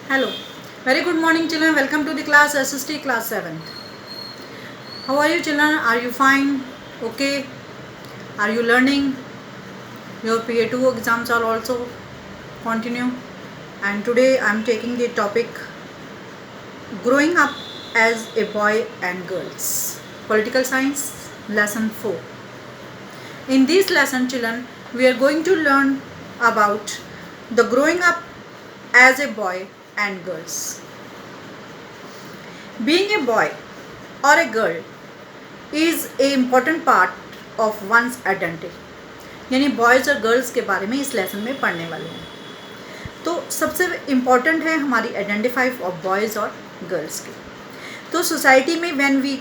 Hello. Very good morning, children. Welcome to the class SST class 7th. How are you, children? Are you fine? Okay. Are you learning? Your PA2 exams are also continue. And today I am taking the topic growing up as a boy and girls. Political Science lesson 4. In this lesson, children, we are going to learn about the growing up as a boy and girls. Being a boy or a girl is a important part of one's identity. यानी boys और girls के बारे में इस lesson में पढ़ने वाले हैं. तो सबसे इम्पॉर्टेंट है हमारी आइडेंटिफाई ऑफ बॉयज़ और गर्ल्स की. तो सोसाइटी में when we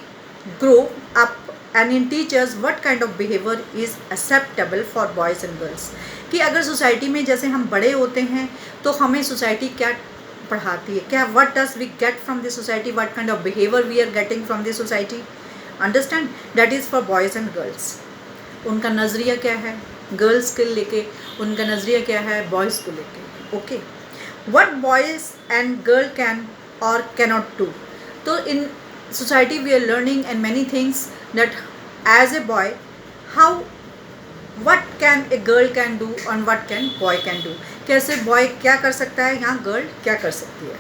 grow up and in teachers what kind of behaviour is acceptable for boys and girls. कि अगर सोसाइटी में जैसे हम बड़े होते हैं तो हमें सोसाइटी क्या पढ़ाती है, क्या what does we get from the society, what kind of behaviour we are getting from the society. Understand. That is for boys and girls. उनका नज़रिया क्या है गर्ल्स के लेके, उनका नज़रिया क्या है बॉयज़ को लेके. Okay. What boys and girl can और कैनॉट डू. तो in society we are learning and many things that as a boy how what can a girl can do and what can boy can do. कैसे boy क्या कर सकता है, यहाँ girl क्या कर सकती है.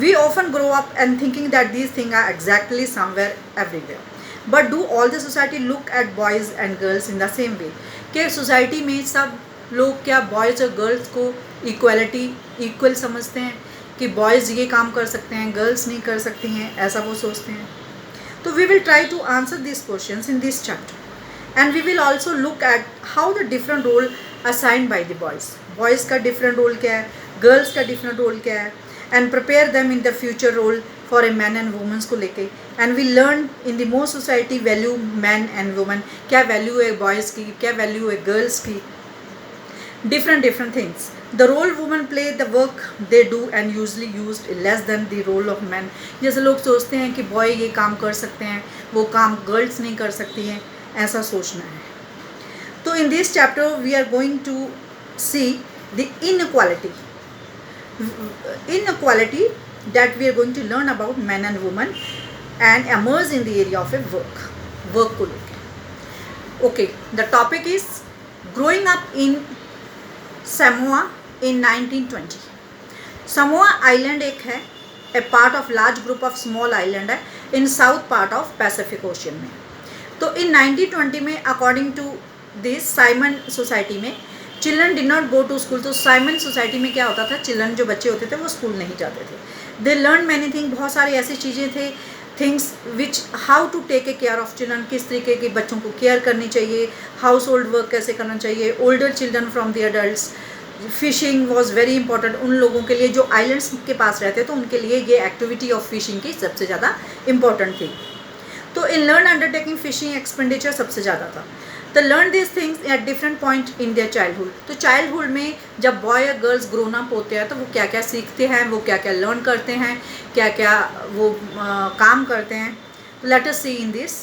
We often grow up and thinking that these things are exactly somewhere everywhere. But do all the society look at boys and girls in the same way? कि सोसाइटी में सब लोग क्या बॉयज़ और गर्ल्स को इक्वल समझते हैं कि बॉयज़ ये काम कर सकते हैं गर्ल्स नहीं कर सकती हैं, ऐसा वो सोचते हैं. तो we will try to answer these questions in this chapter. And we will also look at how the different role assigned by the boys. Boys का different role क्या है, girls का different role क्या है, and prepare them in the future role for a man and women को लेके. And we learn in the most society value man and woman. क्या value है boys की, क्या value है girls की. Different things. The role women play, the work they do and usually used less than the role of men. जैसे लोग सोचते हैं कि boy ये काम कर सकते हैं, वो काम girls नहीं कर सकती हैं, ऐसा सोचना है. तो in this chapter we are going to see the inequality that we are going to learn about man and women and emerge in the area of a work को लेकर. Okay. The topic is growing up in Samoa in 1920. Samoa island एक है, a part of large group of small island है in south part of Pacific Ocean में. तो in 1920 में according to this Samoan society में children did not go to school. तो Samoan society में क्या होता था, चिल्ड्रन जो बच्चे होते थे वो स्कूल नहीं जाते थे. They learn many thing. बहुत सारी ऐसी चीज़ें थे things which how to take a care of children, किस तरीके के बच्चों को केयर करनी चाहिए, हाउस होल्ड वर्क कैसे करना चाहिए, older children from the adults. Fishing was very important उन लोगों के लिए जो आइलैंड्स के पास रहते तो उनके लिए ये एक्टिविटी ऑफ फिशिंग की सबसे ज़्यादा इम्पॉर्टेंट थी. तो इन लर्न अंडरटेकिंग फिशिंग एक्सपेंडिचर सबसे ज़्यादा था. तो learn this things at different point in their childhood. तो चाइल्डहुड में जब बॉय और गर्ल्स ग्रोन अप होते हैं तो वो क्या क्या सीखते हैं, वो क्या क्या लर्न करते हैं, क्या क्या वो काम करते हैं. तो let us see in this.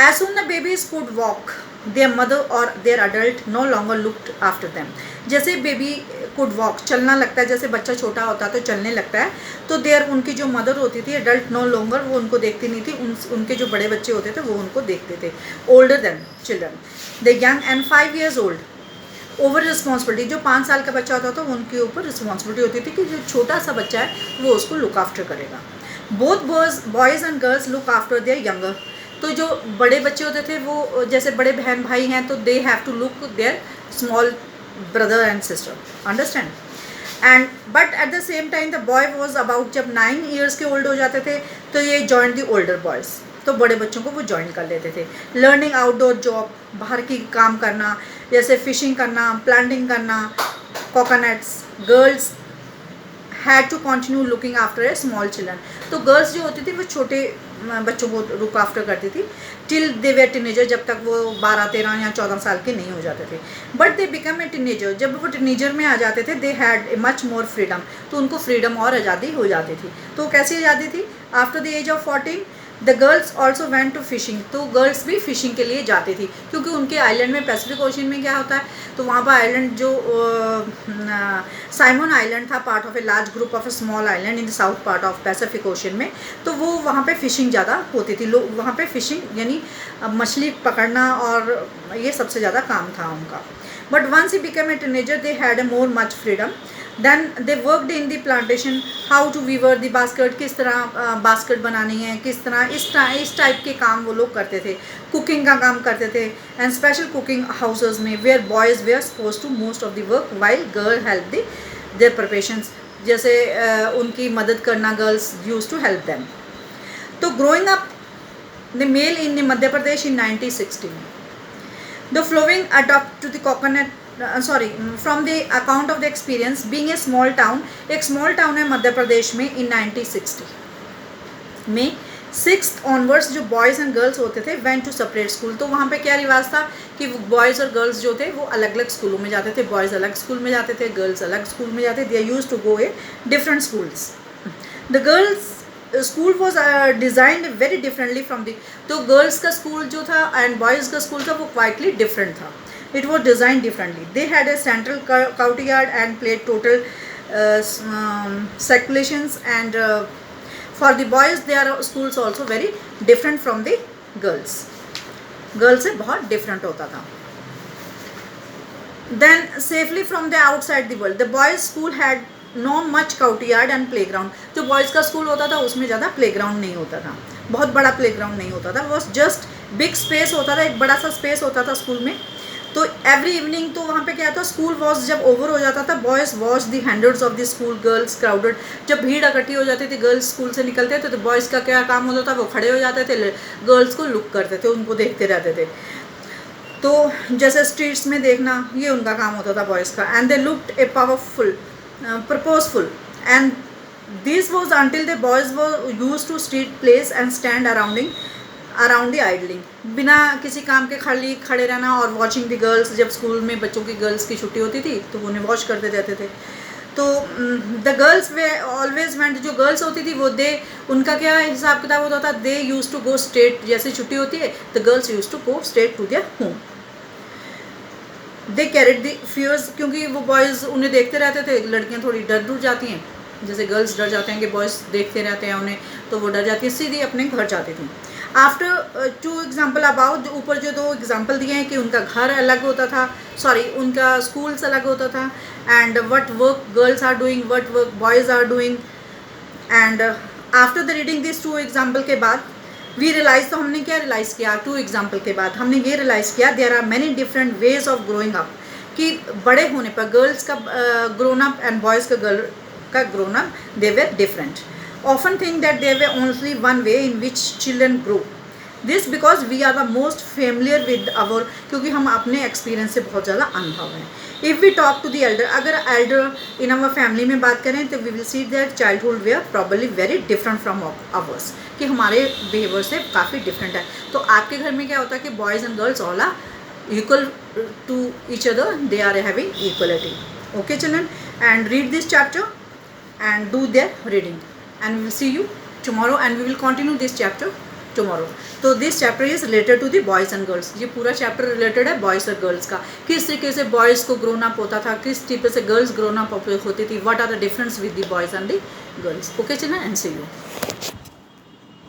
As soon the babies could walk their mother or their adult no longer looked after them. जैसे बेबी कुड वॉक चलना लगता है, जैसे बच्चा छोटा होता है तो चलने लगता है, तो देयर उनकी जो मदर होती थी अडल्ट नो लॉन्गर वो उनको देखती नहीं थी, उनके जो बड़े बच्चे होते थे वो उनको देखते थे. Older than children the young and 5 years old over responsibility. जो 5 साल का बच्चा होता था उनके ऊपर रिस्पॉन्सिबिलिटी होती थी कि जो छोटा सा बच्चा है वो उसको लुक आफ्टर करेगा. Both boys and girls look after their younger. तो जो बड़े बच्चे होते थे वो जैसे बड़े बहन भाई हैं तो they have to look their small brother and sister. Understand? And but at the same time the boy was about जब 9 years के ओल्ड हो जाते थे तो ये joined the older boys. तो बड़े बच्चों को वो ज्वाइन कर लेते थे. लर्निंग आउटडोर जॉब, बाहर की काम करना, जैसे फिशिंग करना, प्लांटिंग करना, coconuts. Girls had to continue looking after a small children. तो गर्ल्स जो होती थी वो छोटे बच्चों को लुक आफ्टर करती थी टिल दे वे टीनेजर, जब तक वो 12, 13 या 14 साल के नहीं हो जाते थे. But they become a teenager. जब वो टीनेजर में आ जाते थे दे had a much more freedom. तो उनको फ्रीडम और आज़ादी हो जाती थी. तो कैसी आज़ादी थी? After the age of 14 the girls also went to fishing, तो गर्ल्स भी फिशिंग के लिए जाती थी क्योंकि उनके आइलैंड में पैसिफिक ओशन में क्या होता है, तो वहाँ पर आइलैंड जो साइमन आइलैंड था, part of a large group of A small island in the south part of Pacific ocean में, तो वो वहाँ पे फिशिंग ज़्यादा होती थी। लोग वहाँ पे फिशिंग यानी मछली पकड़ना और ये सबसे ज़्यादा काम था उनका। But once he become a teenager they had a more much freedom, then they worked in the plantation, how to weaver the basket, किस तरह बास्केट बनानी है, किस तरह इस टाइप के काम वो लोग करते थे। कुकिंग का काम करते थे, एंड स्पेशल कुकिंग हाउसेज में where boys were suppose to most of the work while girl help the their preparations, जैसे उनकी मदद करना girls use to help them. तो growing up the male in Madhya Pradesh in 1960 में, the following adopt to the coconut from the account of the experience being a small town, एक small town है मध्य प्रदेश में इन 1960 में। 6th ऑनवर्ड्स जो boys and girls होते थे went to separate school, तो वहाँ पे क्या रिवाज था कि बॉयज़ और गर्ल्स जो थे वो अलग अलग स्कूलों में जाते थे, बॉयज़ अलग स्कूल में जाते थे, गर्ल्स अलग स्कूल में जाते थे, they used to go a different schools. The girls school was designed very differently from the, तो गर्ल्स का स्कूल जो था एंड बॉयज़ का स्कूल था वो क्वाइटली डिफरेंट था। It was design differently, they had A central courtyard and played total circulations, and for the boys their schools also very different from the girls, girls से बहुत different होता था। Then safely from the outside the world, the boys school had no much courtyard and playground, जो boys का school होता था उसमें ज़्यादा प्लेग्राउंड नहीं होता था, बहुत बड़ा प्लेग्राउंड नहीं होता था, वॉज जस्ट बिग स्पेस होता था, एक बड़ा सा स्पेस होता था स्कूल में। तो एवरी इवनिंग तो वहाँ पे क्या था, स्कूल वॉज जब ओवर हो जाता था, boys watch the hundreds of the school girls crowded, जब भीड़ इकट्ठी हो जाती थी, गर्ल्स स्कूल से निकलते थे तो बॉयज़ का क्या काम होता था, वो खड़े हो जाते थे, गर्ल्स को लुक करते थे, उनको देखते रहते थे। तो जैसे स्ट्रीट्स में देखना ये उनका काम होता था बॉयज़ का। And they looked a powerful purposeful, and this was until the boys were use to street place and stand around the idling, बिना किसी काम के खाली खड़े रहना और वॉचिंग द गर्ल्स, जब स्कूल में बच्चों की गर्ल्स की छुट्टी होती थी तो उन्हें वॉच करते रहते थे। तो द गर्ल्स वे ऑलवेज वेंट, जो गर्ल्स होती थी वो उनका क्या हिसाब किताब होता था, they use to go straight, जैसे छुट्टी होती है the girls use to go straight to their home. They carried the fears, क्योंकि वो बॉयज़ उन्हें देखते रहते थे, लड़कियां थोड़ी डर जाती हैं, जैसे गर्ल्स डर जाते हैं कि बॉयज़ देखते रहते हैं उन्हें, तो वो डर जाती है, सीधी अपने घर जाती थी। आफ्टर 2 एग्जाम्पल अबाउट, जो ऊपर जो 2 एग्जाम्पल दिए हैं कि उनका घर अलग होता था, उनका स्कूल्स अलग होता था, and what work girls are doing, what work boys are doing, and after the reading this 2 example के बाद वी रियलाइज, तो हमने क्या रियलाइज़ किया 2 एग्जाम्पल के बाद, हमने ये रियलाइज़ किया there are many different ways of growing up, कि बड़े होने पर गर्ल्स का ग्रोन अप एंड बॉयज़ का grown up they were different. Often think that there were only one way in which children grow. This because we are the most familiar with our, क्योंकि हम अपने experience से बहुत ज़्यादा अनुभव हैं। If we talk to the elder, अगर elder in our family में बात करें तो we will see that childhood were probably very different from ours, कि हमारे बिहेवियर से काफ़ी डिफरेंट है। तो आपके घर में क्या होता है कि boys and girls all are equal to each other, they are having equality. Okay children, and read this chapter and do their reading, and we will see you tomorrow and we will continue this chapter tomorrow. तो this chapter is related to the boys and girls, ये पूरा chapter related है boys और girls का, किस तरीके से boys को ग्रोन अप होता था, किस तरीके से गर्ल्स ग्रोन अप होती थी, what are the difference with the boys and the girls. Okay children, and see you.